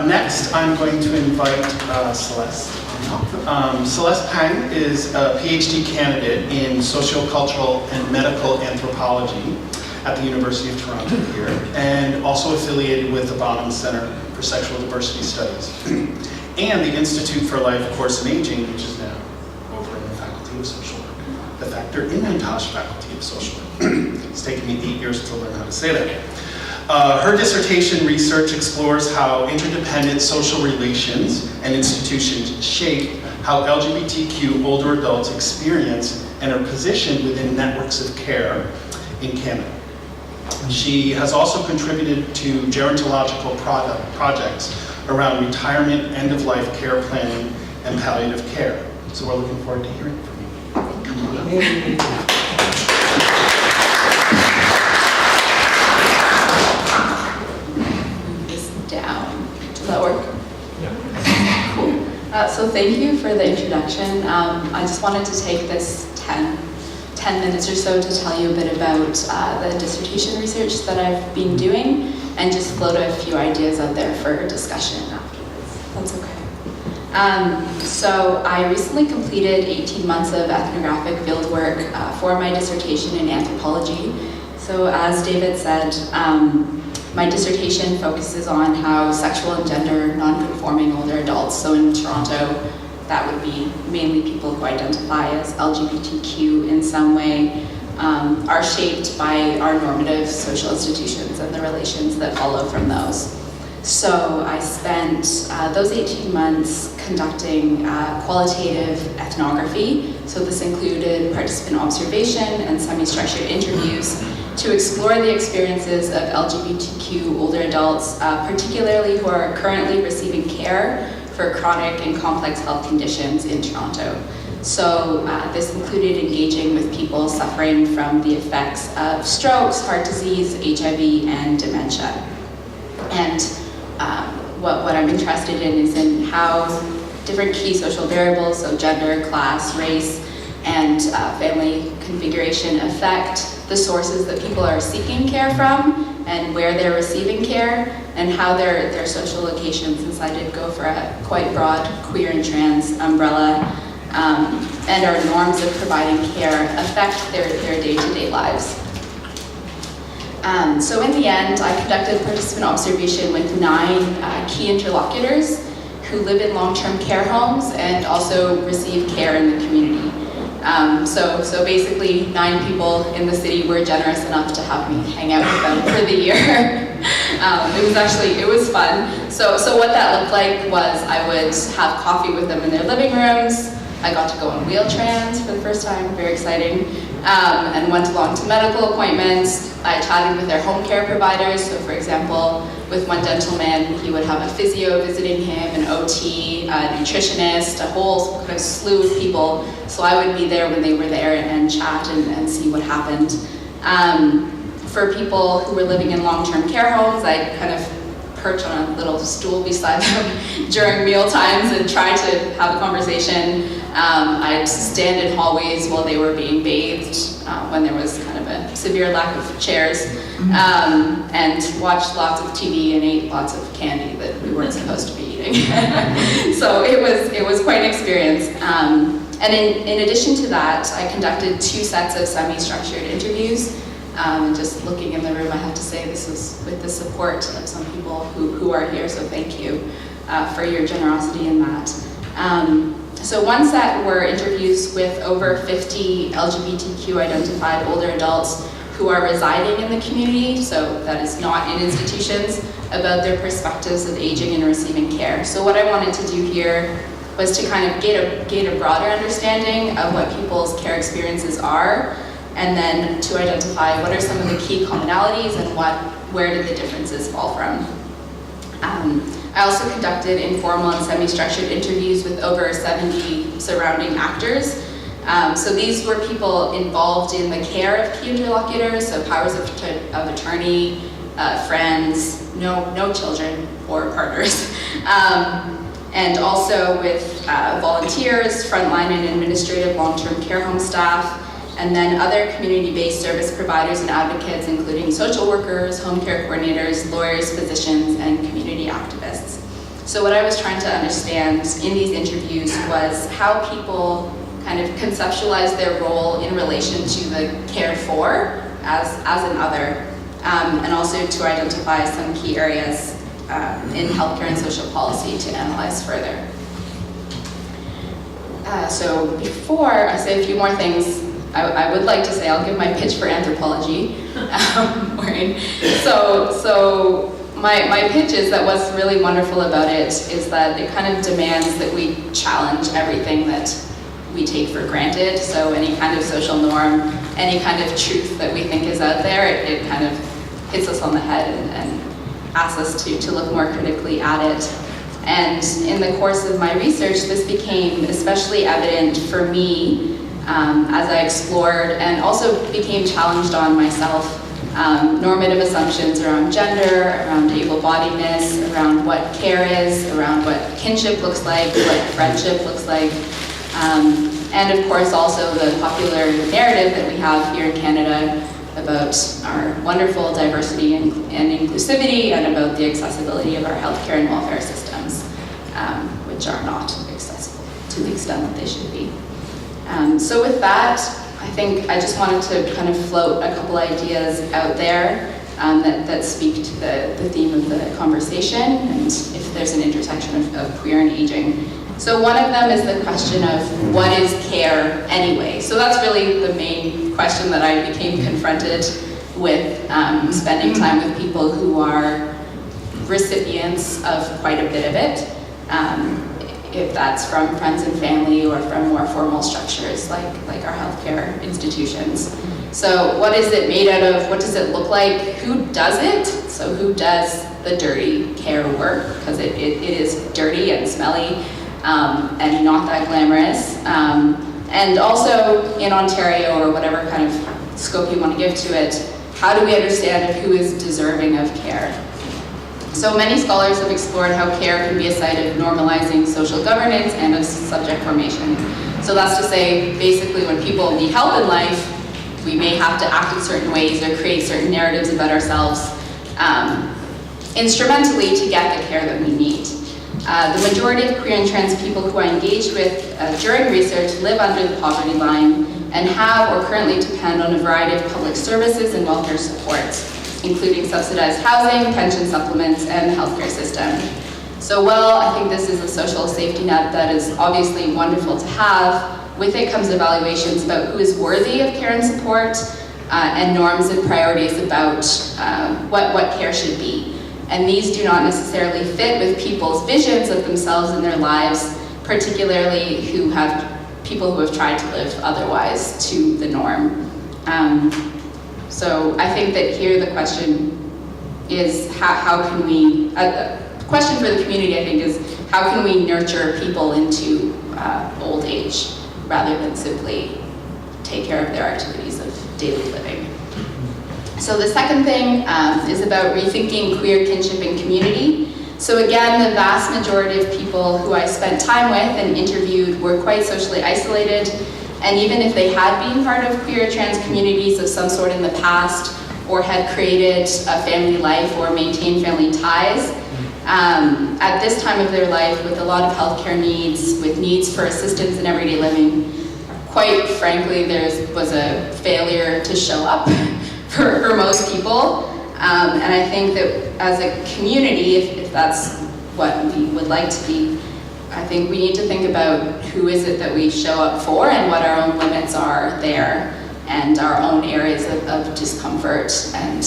Next, I'm going to invite Celeste. Celeste Pang is a PhD candidate in sociocultural and medical anthropology at the University of Toronto here, and also affiliated with the Bonham Centre for Sexual Diversity Studies, and the Institute for Life Course in Aging, which is now over in the Faculty of Social Work, the Factor in Montage Faculty of Social Work. It's taken me 8 years to learn how to say that. Her dissertation research explores how interdependent social relations and institutions shape how LGBTQ older adults experience and are positioned within networks of care in Canada. She has also contributed to gerontological projects around retirement, end-of-life care planning, and palliative care. So we're looking forward to hearing from you. Come on up. Does that work? Yeah. Cool. So thank you for the introduction. I just wanted to take this 10 minutes or so to tell you a bit about the dissertation research that I've been doing and just float a few ideas out there for discussion afterwards. That's okay. So I recently completed 18 months of ethnographic fieldwork for my dissertation in anthropology. So as David said, my dissertation focuses on how sexual and gender non-conforming older adults, so in Toronto, that would be mainly people who identify as LGBTQ in some way, are shaped by our normative social institutions and the relations that follow from those. So I spent those 18 months conducting qualitative ethnography. So this included participant observation and semi-structured interviews to explore the experiences of LGBTQ older adults, particularly who are currently receiving care for chronic and complex health conditions in Toronto. So this included engaging with people suffering from the effects of strokes, heart disease, HIV, and dementia. And what I'm interested in is in how different key social variables, so gender, class, race, and family configuration affect the sources that people are seeking care from and where they're receiving care, and how their social locations, since I did go for a quite broad queer and trans umbrella, and our norms of providing care affect their day-to-day lives. So in the end, I conducted participant observation with 9 key interlocutors who live in long-term care homes and also receive care in the community. So basically 9 people in the city were generous enough to have me hang out with them for the year. It was fun. So what that looked like was I would have coffee with them in their living rooms. I got to go on wheel-trans for the first time, very exciting, and went along to medical appointments. I chatted with their home care providers. So for example, with one gentleman, he would have a physio visiting him, an OT, a nutritionist, a whole kind of slew of people. So I would be there when they were there and chat and see what happened. For people who were living in long-term care homes, I'd kind of perch on a little stool beside them during meal times and try to have a conversation. I'd stand in hallways while they were being bathed when there was kind of a severe lack of chairs, and watched lots of TV and ate lots of candy that we weren't supposed to be eating. So it was quite an experience. And in addition to that, I conducted 2 sets of semi-structured interviews. And just looking in the room, I have to say this was with the support of some people who are here, so thank you for your generosity in that. So one set were interviews with over 50 LGBTQ identified older adults who are residing in the community, so that is not in institutions, about their perspectives of aging and receiving care. So what I wanted to do here was to kind of gain a broader understanding of what people's care experiences are, and then to identify what are some of the key commonalities and where did the differences fall from. I also conducted informal and semi-structured interviews with over 70 surrounding actors. So these were people involved in the care of key interlocutors, so powers of attorney, friends, no children or partners. And also with volunteers, frontline and administrative long-term care home staff, and then other community-based service providers and advocates, including social workers, home care coordinators, lawyers, physicians, and community activists. So what I was trying to understand in these interviews was how people kind of conceptualize their role in relation to the cared for as an other, and also to identify some key areas in healthcare and social policy to analyze further. So before I say a few more things, I would like to say I'll give my pitch for Anthropology. So my pitch is that what's really wonderful about it is that it kind of demands that we challenge everything that we take for granted. So any kind of social norm, any kind of truth that we think is out there, it kind of hits us on the head and asks us to look more critically at it. And in the course of my research, this became especially evident for me as I explored and also became challenged on myself. Normative assumptions around gender, around able-bodiedness, around what care is, around what kinship looks like, what friendship looks like, and of course also the popular narrative that we have here in Canada about our wonderful diversity and inclusivity, and about the accessibility of our healthcare and welfare systems, which are not accessible to the extent that they should be. So with that, I think I just wanted to kind of float a couple ideas out there that speak to the theme of the conversation, and if there's an intersection of queer and aging. So one of them is the question of what is care anyway? So that's really the main question that I became confronted with spending time with people who are recipients of quite a bit of it, if that's from friends and family or from more formal structures like our healthcare institutions. So what is it made out of? What does it look like? Who does it? So who does the dirty care work? Because it is dirty and smelly and not that glamorous. And also in Ontario, or whatever kind of scope you want to give to it, how do we understand who is deserving of care? So many scholars have explored how care can be a site of normalizing social governance and of subject formation. So that's to say, basically when people need help in life, we may have to act in certain ways or create certain narratives about ourselves instrumentally to get the care that we need. The majority of queer and trans people who I engaged with during research live under the poverty line and have or currently depend on a variety of public services and welfare supports, including subsidized housing, pension supplements, and the healthcare system. So while I think this is a social safety net that is obviously wonderful to have, with it comes evaluations about who is worthy of care and support, and norms and priorities about what care should be. And these do not necessarily fit with people's visions of themselves and their lives, particularly people who have tried to live otherwise to the norm. So I think that here the question is how can we, the question for the community I think is how can we nurture people into old age rather than simply take care of their activities of daily living. So the second thing is about rethinking queer kinship and community. So again, the vast majority of people who I spent time with and interviewed were quite socially isolated. And even if they had been part of queer trans communities of some sort in the past, or had created a family life or maintained family ties, at this time of their life, with a lot of healthcare needs, with needs for assistance in everyday living, quite frankly, there was a failure to show up for most people. And I think that as a community, if that's what we would like to be, I think we need to think about who is it that we show up for and what our own limits are there, and our own areas of discomfort, and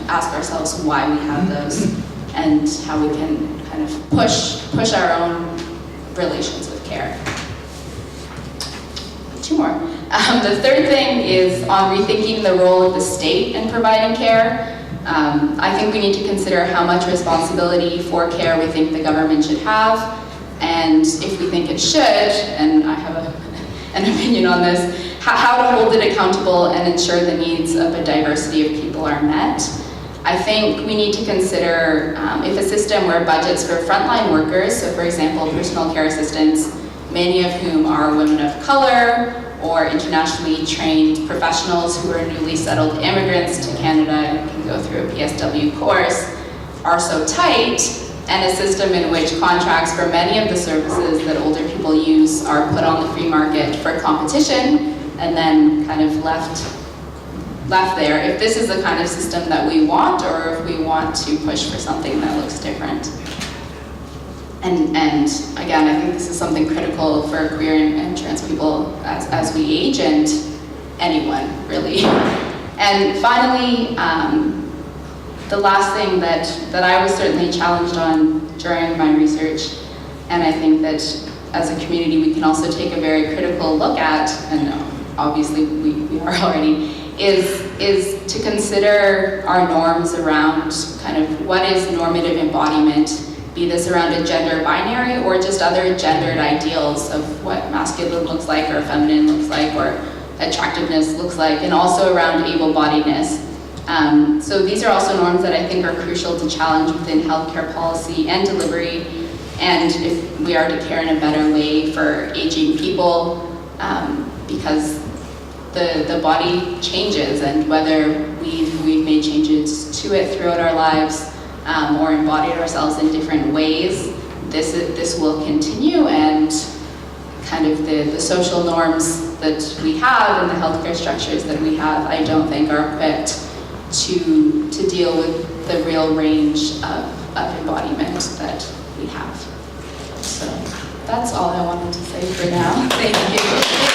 ask ourselves why we have those and how we can kind of push our own relations with care. Two more. The third thing is on rethinking the role of the state in providing care. I think we need to consider how much responsibility for care we think the government should have, and if we think it should, and I have an opinion on this, how to hold it accountable and ensure the needs of a diversity of people are met. I think we need to consider if a system where budgets for frontline workers, so for example, personal care assistants, many of whom are women of color or internationally trained professionals who are newly settled immigrants to Canada and can go through a PSW course, are so tight, and a system in which contracts for many of the services that older people use are put on the free market for competition and then kind of left there. If this is the kind of system that we want, or if we want to push for something that looks different. And again, I think this is something critical for queer and trans people as we age, and anyone, really. And finally, the last thing that I was certainly challenged on during my research, and I think that as a community we can also take a very critical look at, and obviously we are already, is to consider our norms around kind of what is normative embodiment, be this around a gender binary or just other gendered ideals of what masculine looks like or feminine looks like or attractiveness looks like, and also around able-bodiedness. So these are also norms that I think are crucial to challenge within healthcare policy and delivery, and if we are to care in a better way for aging people, because the body changes, and whether we've made changes to it throughout our lives or embodied ourselves in different ways, this will continue, and kind of the social norms that we have and the healthcare structures that we have, I don't think are equipped to deal with the real range of embodiment that we have. So that's all I wanted to say for now. Thank you.